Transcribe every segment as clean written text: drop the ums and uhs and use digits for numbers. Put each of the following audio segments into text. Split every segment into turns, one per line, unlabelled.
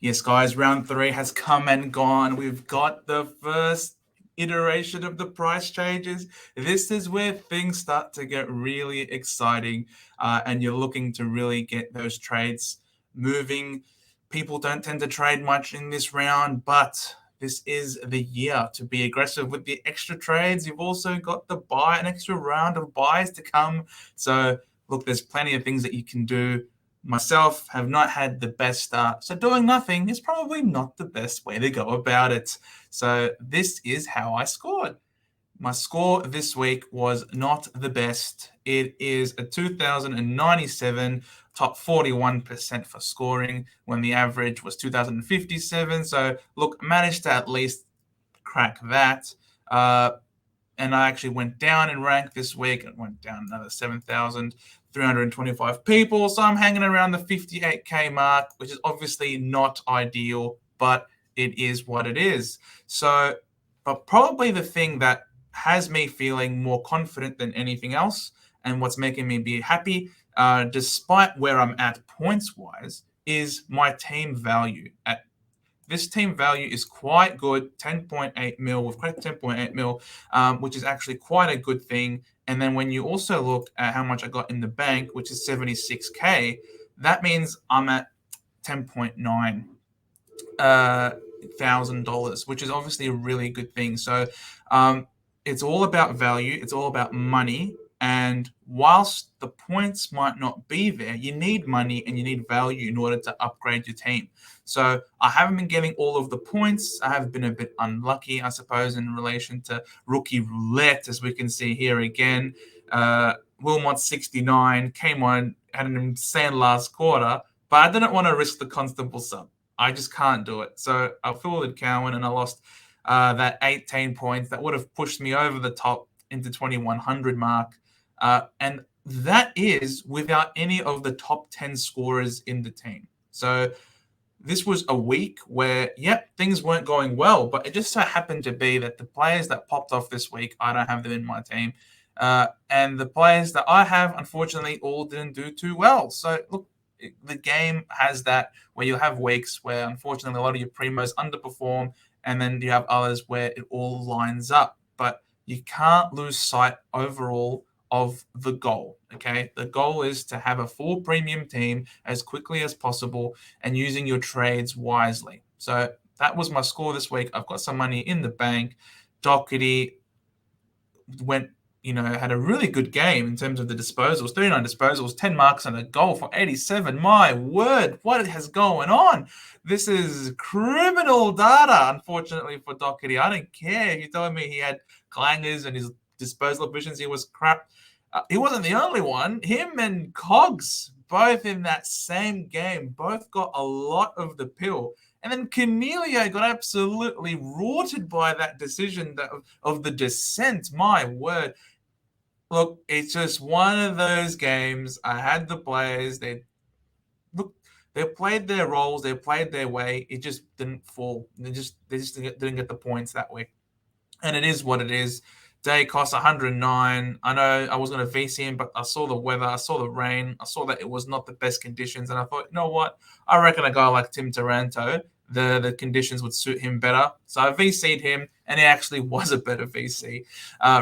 Yes, guys, round 3 has come and gone. We've got the first iteration of the price changes. This is where things start to get really exciting, and you're looking to really get those trades moving. People don't tend to trade much in this round, but this is the year to be aggressive with the extra trades. You've also got an extra round of buys to come. So, look, there's plenty of things that you can do. Myself have not had the best start, so doing nothing is probably not the best way to go about it. So this is how I scored. My score this week was not the best. It is a 2,097, top 41% for scoring, when the average was 2,057. So look, managed to at least crack that. And I actually went down in rank this week. It went down another 7,325 people. So I'm hanging around the 58K mark, which is obviously not ideal, but it is what it is. So, but probably the thing that has me feeling more confident than anything else, and what's making me be happy, despite where I'm at points wise, is my team value. This team value is quite good, 10.8 mil. We've cracked 10.8 mil, which is actually quite a good thing. And then when you also look at how much I got in the bank, which is 76K, that means I'm at 10.9 $1,000, which is obviously a really good thing. So it's all about value. It's all about money. And whilst the points might not be there, you need money and you need value in order to upgrade your team. So I haven't been getting all of the points. I have been a bit unlucky, I suppose, in relation to rookie roulette, as we can see here again. Wilmot 69 came on, had an insane last quarter, but I didn't want to risk the Constable sub. I just can't do it. So I fielded Cowan and I lost that 18 points. That would have pushed me over the top into 2,100 mark. And that is without any of the top 10 scorers in the team. So this was a week where, things weren't going well, but it just so happened to be that the players that popped off this week, I don't have them in my team. And the players that I have, unfortunately, all didn't do too well. So, look, the game has that where you'll have weeks where, unfortunately, a lot of your primos underperform, and then you have others where it all lines up. But you can't lose sight overall of the goal. Okay, the goal is to have a full premium team as quickly as possible and using your trades wisely. So that was my score this week. I've got some money in the bank. Doherty went, had a really good game in terms of the disposals, 39 disposals, 10 marks and a goal for 87. My word, what has going on? This is criminal data, unfortunately, for Doherty. I don't care if you're telling me he had clangers and his disposal efficiency was crap. He wasn't the only one. Him and Cogs, both in that same game, both got a lot of the pill. And then Cornelio got absolutely rorted by that decision of the descent. My word. Look, it's just one of those games. I had the players. They played their roles. They played their way. It just didn't fall. They just didn't get the points that week. And it is what it is. Day cost 109. I know I was going to VC him, but I saw the weather, I saw the rain, I saw that it was not the best conditions, and I thought, you know what? I reckon a guy like Tim Taranto, the conditions would suit him better. So I VC'd him, and he actually was a better VC.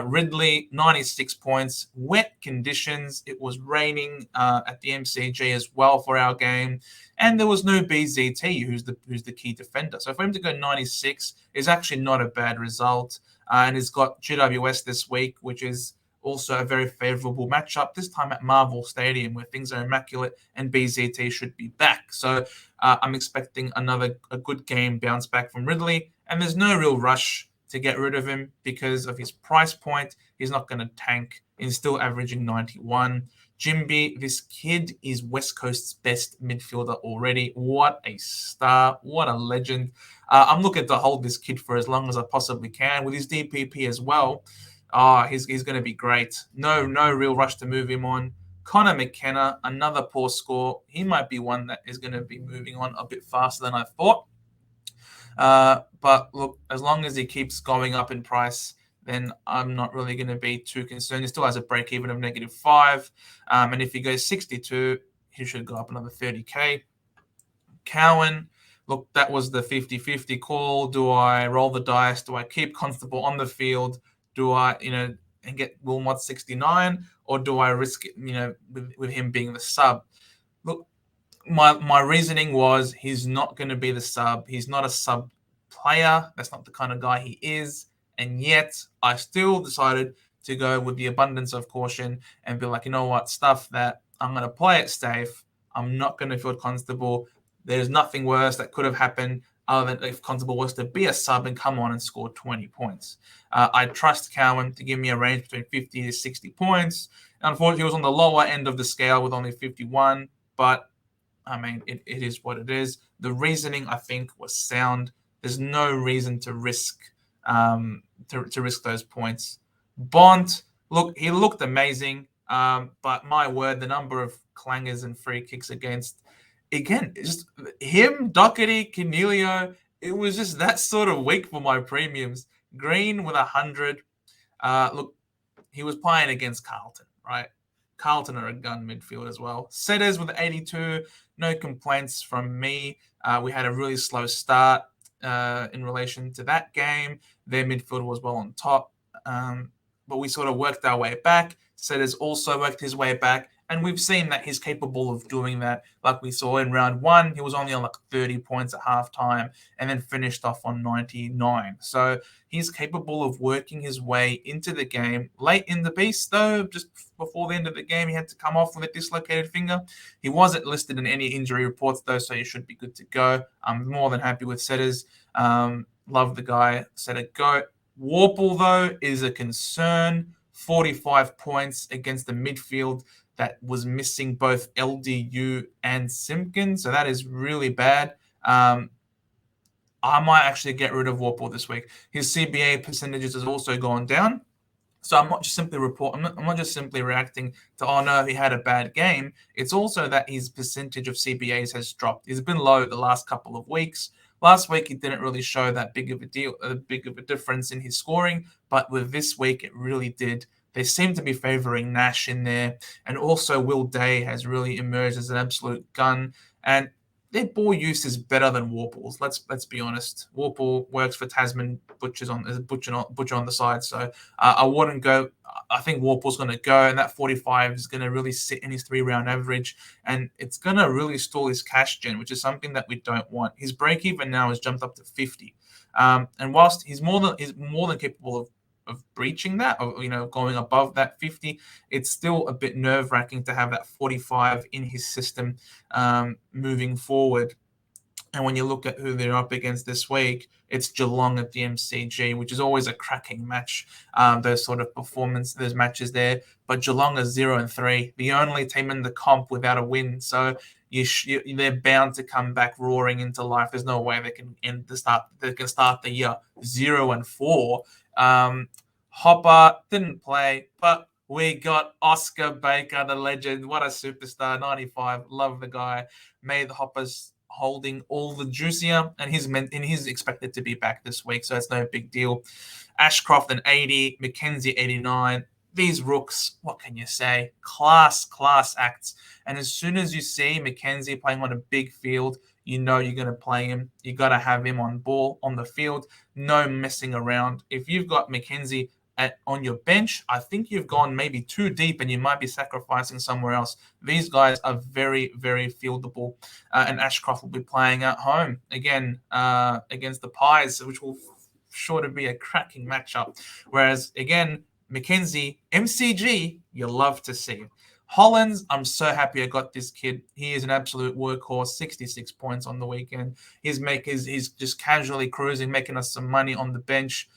Ridley, 96 points. Wet conditions. It was raining at the MCG as well for our game. And there was no BZT, who's the key defender. So for him to go 96 is actually not a bad result. And he's got GWS this week, which is also a very favourable matchup, this time at Marvel Stadium, where things are immaculate and BZT should be back. So I'm expecting a good game bounce back from Ridley. And there's no real rush to get rid of him because of his price point. He's not going to tank. He's still averaging 91. Jimby, this kid is West Coast's best midfielder already. What a star. What a legend. I'm looking to hold this kid for as long as I possibly can with his DPP as well. He's going to be great. No real rush to move him on. Connor McKenna, another poor score. He might be one that is going to be moving on a bit faster than I thought. But look, as long as he keeps going up in price, then I'm not really going to be too concerned. He still has a break even of -5. And if he goes 62, he should go up another 30K. Cowan, look, that was the 50-50 call. Do I roll the dice? Do I keep Constable on the field? Do I, and get Wilmot 69, or do I risk it, with him being the sub? Look, my reasoning was he's not going to be the sub. He's not a sub player. That's not the kind of guy he is. And yet, I still decided to go with the abundance of caution and be like, you know what, stuff that I'm going to play it safe. I'm not going to field Constable. There's nothing worse that could have happened other than if Constable was to be a sub and come on and score 20 points. I trust Cowan to give me a range between 50 to 60 points. Unfortunately, he was on the lower end of the scale with only 51, but I mean, it is what it is. The reasoning, I think, was sound. There's no reason to risk to risk those points. Bont, look, he looked amazing, but my word, the number of clangers and free kicks against, again, just him, Doherty, Canelio, it was just that sort of week for my premiums. Green with 100. Look, he was playing against Carlton, right? Carlton are a gun midfield as well. Setters with 82, no complaints from me. We had a really slow start in relation to that game. Their midfield was well on top, but we sort of worked our way back. Setters also worked his way back, and we've seen that he's capable of doing that. Like we saw in round one, he was only on like 30 points at halftime and then finished off on 99. So he's capable of working his way into the game. Late in the piece, though, just before the end of the game, he had to come off with a dislocated finger. He wasn't listed in any injury reports, though, so he should be good to go. I'm more than happy with Setters. Love the guy. Setter goat. Warple, though, is a concern. 45 points against the midfield that was missing both LDU and Simpkins, so that is really bad. I might actually get rid of Warple this week. His CBA percentages has also gone down. So I'm not just simply I'm not just simply reacting to, oh no, he had a bad game. It's also that his percentage of CBAs has dropped. He's been low the last couple of weeks. Last week, he didn't really show that big of a difference in his scoring, but with this week, it really did. They seem to be favouring Nash in there, and also Will Day has really emerged as an absolute gun. And their ball use is better than Warple's. Let's be honest. Warple works for Tasman Butchers as a butcher on the side, so I wouldn't go. I think Warple's going to go, and that 45 is going to really sit in his 3-round average, and it's going to really stall his cash gen, which is something that we don't want. His break even now has jumped up to 50, and whilst he's more than capable of breaching that, or going above that 50, it's still a bit nerve-wracking to have that 45 in his system moving forward. And when you look at who they're up against this week, it's Geelong at the MCG, which is always a cracking match. Those sort of those matches there. But Geelong is 0-3, the only team in the comp without a win. So they're bound to come back roaring into life. There's no way they can start the year 0-4. Hopper didn't play, but we got Oscar Baker, the legend. What a superstar, 95. Love the guy. Made the Hoppers holding all the juicier, and he's expected to be back this week, so it's no big deal. Ashcroft an 80, McKenzie 89. These rooks, what can you say? Class acts. And as soon as you see McKenzie playing on a big field, you know you're going to play him. You got to have him on the field. No messing around. If you've got McKenzie on your bench, I think you've gone maybe too deep and you might be sacrificing somewhere else. These guys are very, very fieldable, and Ashcroft will be playing at home again against the Pies, which will sure to be a cracking matchup. Whereas, again, McKenzie, MCG, you love to see it. Hollins, I'm so happy I got this kid. He is an absolute workhorse, 66 points on the weekend. He's just casually cruising, making us some money on the bench.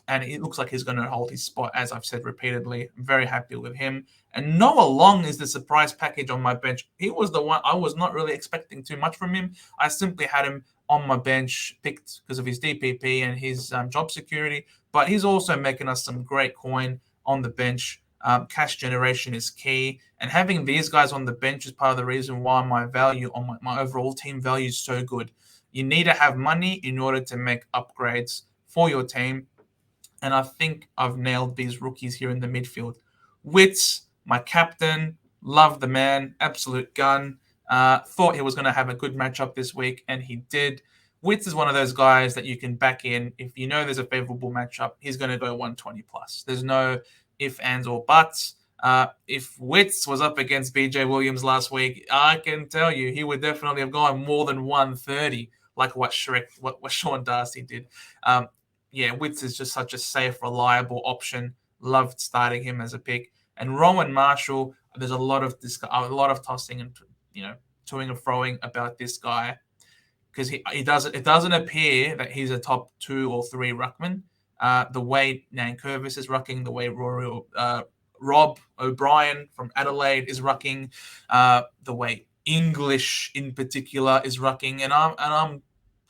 And it looks like he's going to hold his spot, as I've said repeatedly. I'm very happy with him. And Noah Long is the surprise package on my bench. He was the one I was not really expecting too much from him. I simply had him on my bench, picked because of his DPP and his job security. But he's also making us some great coin on the bench. Cash generation is key. And having these guys on the bench is part of the reason why my value on my overall team value is so good. You need to have money in order to make upgrades for your team. And I think I've nailed these rookies here in the midfield. Wits, my captain, love the man, absolute gun. Thought he was going to have a good matchup this week, and he did. Witts is one of those guys that you can back in. If you know there's a favorable matchup, he's going to go 120 plus. There's no ifs, ands, or buts. If Witts was up against BJ Williams last week, I can tell you he would definitely have gone more than 130, like what Sean Darcy did. Witts is just such a safe, reliable option. Loved starting him as a pick. And Rowan Marshall, there's a lot of tossing and toing and froing about this guy, because it doesn't appear that he's a top 2 or 3 ruckman. The way Nankervis is rucking, the way Rob O'Brien from Adelaide is rucking, the way English in particular is rucking, and I'm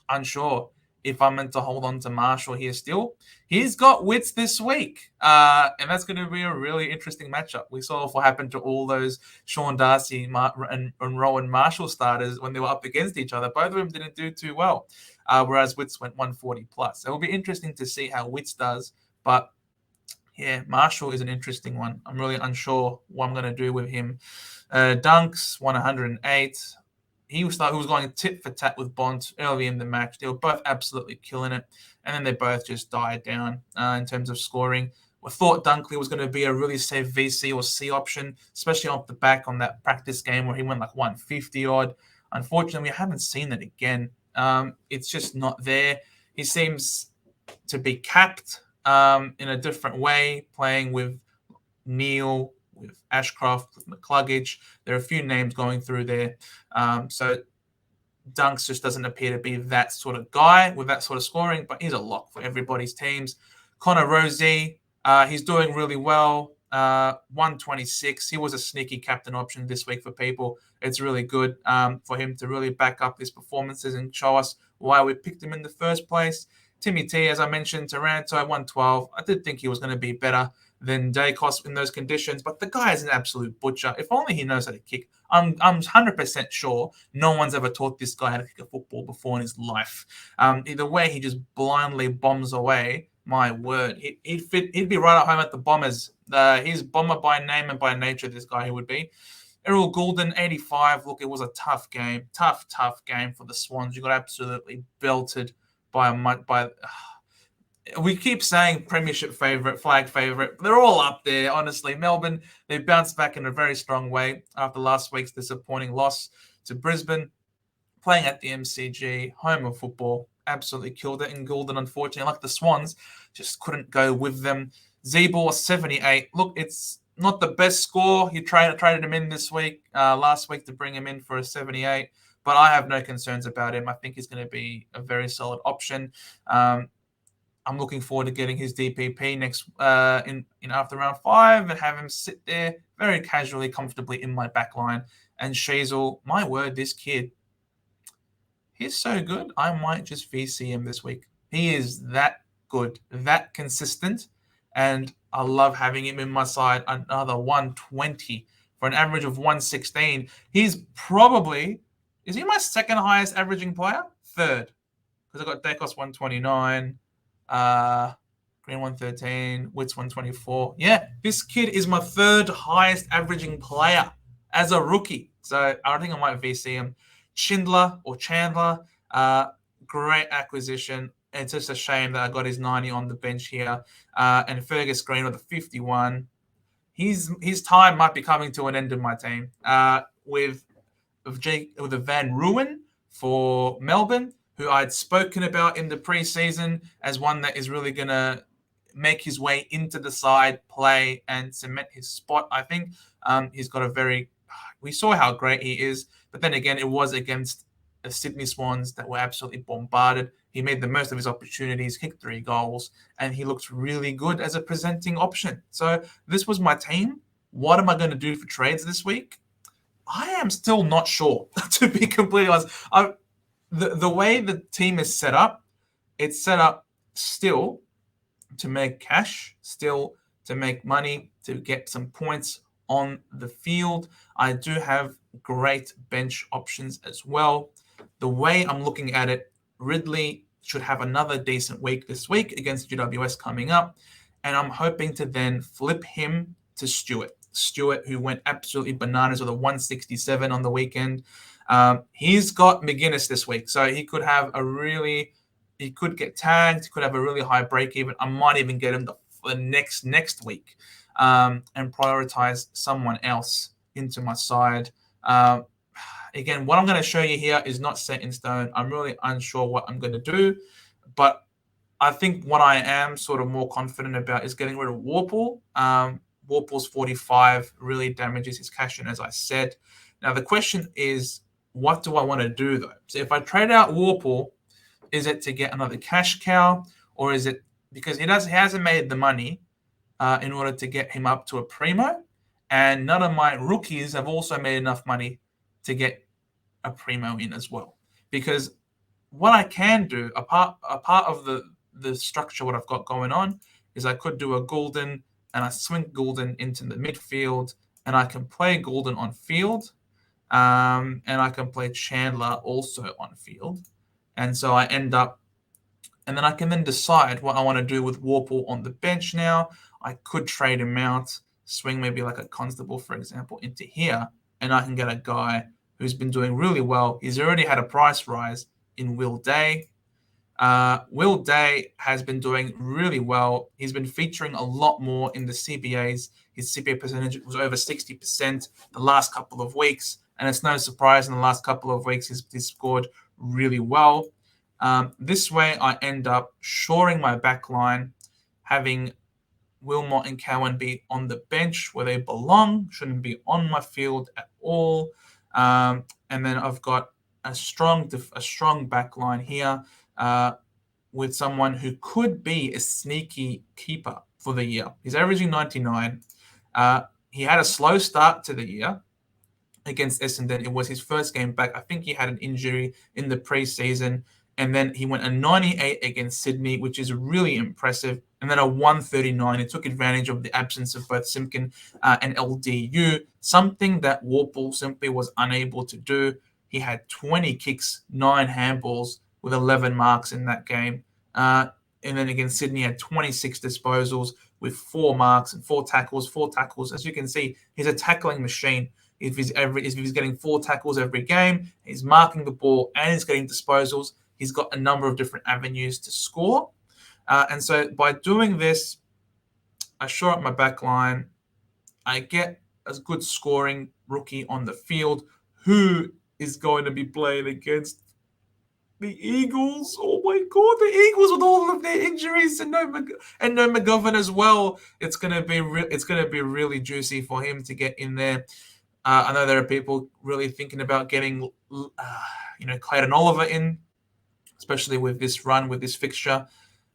unsure if I'm meant to hold on to Marshall here still. He's got Witts this week, and that's going to be a really interesting matchup. We saw what happened to all those Sean Darcy and Rowan Marshall starters when they were up against each other. Both of them didn't do too well, whereas Witts went 140 plus. So it'll be interesting to see how Witts does, but yeah, Marshall is an interesting one. I'm really unsure what I'm going to do with him. Dunks, 108. He was going tit for tat with Bont early in the match. They were both absolutely killing it, and then they both just died down in terms of scoring. We thought Dunkley was going to be a really safe VC or C option, especially off the back on that practice game where he went like 150 odd. Unfortunately, we haven't seen it again. It's just not there. He seems to be capped in a different way, playing with Neil, with Ashcroft, with McCluggage. There are a few names going through there. So Dunks just doesn't appear to be that sort of guy with that sort of scoring, but he's a lock for everybody's teams. Connor Rosie, he's doing really well. 126. He was a sneaky captain option this week for people. It's really good for him to really back up his performances and show us why we picked him in the first place. Timmy T, as I mentioned, Taranto, 112. I did think he was going to be better than Dacos in those conditions, but the guy is an absolute butcher. If only he knows how to kick. I'm 100% sure no one's ever taught this guy how to kick a football before in his life. The way he just blindly bombs away, my word, he'd be right at home at the Bombers. He's Bomber by name and by nature, this guy he would be. Errol Goulden, 85. Look, it was a tough game. Tough game for the Swans. You got absolutely belted we keep saying premiership favourite, flag favourite. They're all up there, honestly. Melbourne, they bounced back in a very strong way after last week's disappointing loss to Brisbane. Playing at the MCG, home of football, absolutely killed it. And Goulden, unfortunately, like the Swans, just couldn't go with them. Zebor, 78. Look, it's not the best score. You traded him in last week to bring him in for a 78. But I have no concerns about him. I think he's going to be a very solid option. I'm looking forward to getting his DPP next after round 5 and have him sit there very casually, comfortably in my back line. And Sheasel, my word, this kid, he's so good. I might just VC him this week. He is that good, that consistent, and I love having him in my side. Another 120 for an average of 116. Is he my second highest averaging player? Third, because I got Dacos 129. Green 113, Witts 124. Yeah, this kid is my third highest averaging player as a rookie. So I think I might VC him. Chandler, great acquisition. It's just a shame that I got his 90 on the bench here. And Fergus Green with a 51. His time might be coming to an end in my team. With a Van Ruin for Melbourne, who I'd spoken about in the preseason as one that is really going to make his way into the side, play, and cement his spot. I think he's got we saw how great he is, but then again, it was against the Sydney Swans that were absolutely bombarded. He made the most of his opportunities, kicked 3 goals, and he looked really good as a presenting option. So this was my team. What am I going to do for trades this week? I am still not sure, to be completely honest. The way the team is set up, it's set up still to make cash, still to make money, to get some points on the field. I do have great bench options as well. The way I'm looking at it, Ridley should have another decent week this week against GWS coming up, and I'm hoping to then flip him to Stewart, who went absolutely bananas with a 167 on the weekend. He's got McGuinness this week, so he could get tagged. He could have a really high break even. I might even get him the next week, and prioritize someone else into my side. Again, what I'm going to show you here is not set in stone. I'm really unsure what I'm going to do, but I think what I am sort of more confident about is getting rid of Warple. Warple's 45 really damages his cash in, as I said. Now, the question is, what do I want to do, though? So if I trade out Warple, is it to get another cash cow, or is it because he hasn't made the money in order to get him up to a primo? And none of my rookies have also made enough money to get a primo in as well. Because what I can do, a part of the structure, what I've got going on, is I could do a Goulden and I swing Goulden into the midfield, and I can play Goulden on field, and I can play Chandler also on field. And so I end up, and then I can then decide what I want to do with Warple on the bench now. I could trade him out, swing maybe like a Constable, for example, into here, and I can get a guy who's been doing really well. He's already had a price rise in Will Day. Will Day has been doing really well. He's been featuring a lot more in the CBAs. His CBA percentage was over 60% the last couple of weeks, and it's no surprise in the last couple of weeks he's scored really well. This way, I end up shoring my back line, having Wilmot and Cowan be on the bench where they belong, shouldn't be on my field at all. And then I've got a strong back line here with someone who could be a sneaky keeper for the year. He's averaging 99. He had a slow start to the year against Essendon. It was his first game back. I think he had an injury in the preseason. And then he went a 98 against Sydney, which is really impressive. And then a 139. He took advantage of the absence of both Simpkin and LDU, something that Warple simply was unable to do. He had 20 kicks, 9 handballs with 11 marks in that game. And then against Sydney, he had 26 disposals with 4 marks and 4 tackles. 4 tackles. As you can see, he's a tackling machine. If he's getting 4 tackles every game, he's marking the ball and he's getting disposals. He's got a number of different avenues to score. And so by doing this, I shore up my back line. I get a good scoring rookie on the field who is going to be playing against the Eagles. Oh my God, the Eagles with all of their injuries and no McGovern as well. It's going to be really juicy for him to get in there. I know there are people really thinking about getting Clayton Oliver in, especially with this run, with this fixture.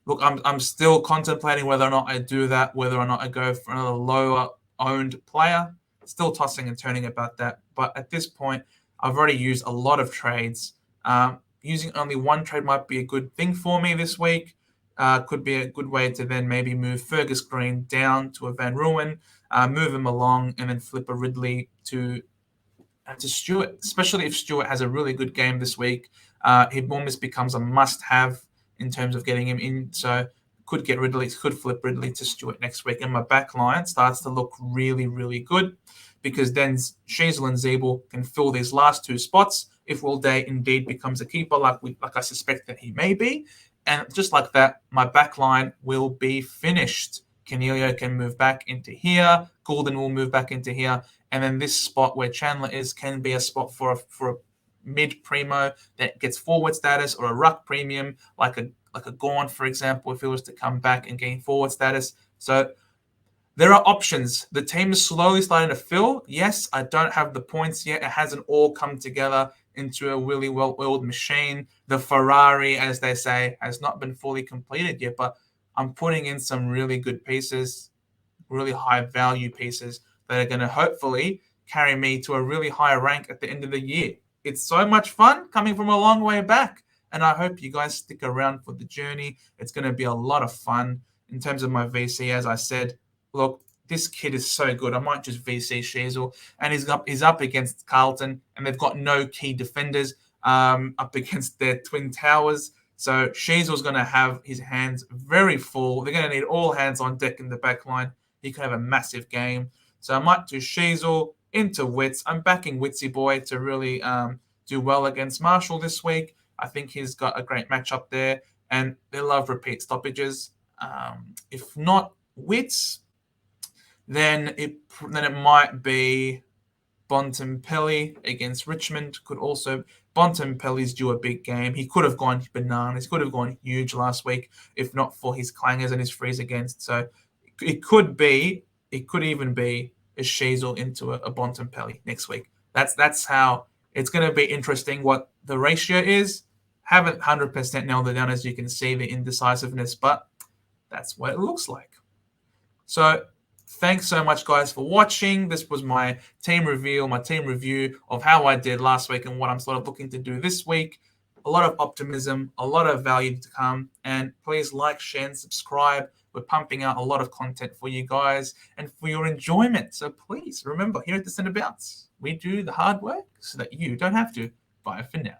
Look, I'm still contemplating whether or not I do that, whether or not I go for another lower-owned player. Still tossing and turning about that. But at this point, I've already used a lot of trades. Using only one trade might be a good thing for me this week. Could be a good way to then maybe move Fergus Green down to a Van Ruin, move him along, and then flip a Ridley to Stewart, especially if Stewart has a really good game this week. He almost becomes a must-have in terms of getting him in. So could flip Ridley to Stewart next week. And my back line starts to look really, really good because then Sheasel and Zeeble can fill these last 2 spots if Will Day indeed becomes a keeper like I suspect that he may be. And just like that, my back line will be finished. Canelio can move back into here. Goulden will move back into here. And then this spot where Chandler is can be a spot for a mid primo that gets forward status, or a ruck premium like a Gaunt, for example, if he was to come back and gain forward status. So there are options. The team is slowly starting to fill. Yes, I don't have the points yet. It hasn't all come together into a really well-oiled machine. The Ferrari, as they say, has not been fully completed yet, but I'm putting in some really good pieces, really high value pieces that are going to hopefully carry me to a really high rank at the end of the year. It's so much fun coming from a long way back, and I hope you guys stick around for the journey. It's going to be a lot of fun. In terms of my VC, as I said, look, this kid is so good. I might just VC Sheasel, and he's up against Carlton, and they've got no key defenders up against their twin towers. So Sheasel's going to have his hands very full. They're going to need all hands on deck in the back line. He could have a massive game. So I might do Sheasel into Wits. I'm backing Witsy Boy to really do well against Marshall this week. I think he's got a great matchup there, and they love repeat stoppages. If not Wits, then it might be Bontempelli against Richmond. Could also Bontempelli's due a big game. He could have gone bananas. He could have gone huge last week if not for his clangers and his frees against. So it could even be a Sheasel into a Bontempelli next week. That's how it's going to be interesting what the ratio is. Haven't 100% nailed it down, as you can see, the indecisiveness, but that's what it looks like. So thanks so much, guys, for watching. This was my team review of how I did last week and what I'm sort of looking to do this week. A lot of optimism, a lot of value to come. And please like, share, and subscribe. We're pumping out a lot of content for you guys and for your enjoyment. So please remember, here at the Centre Bounce, we do the hard work so that you don't have to. Bye for now.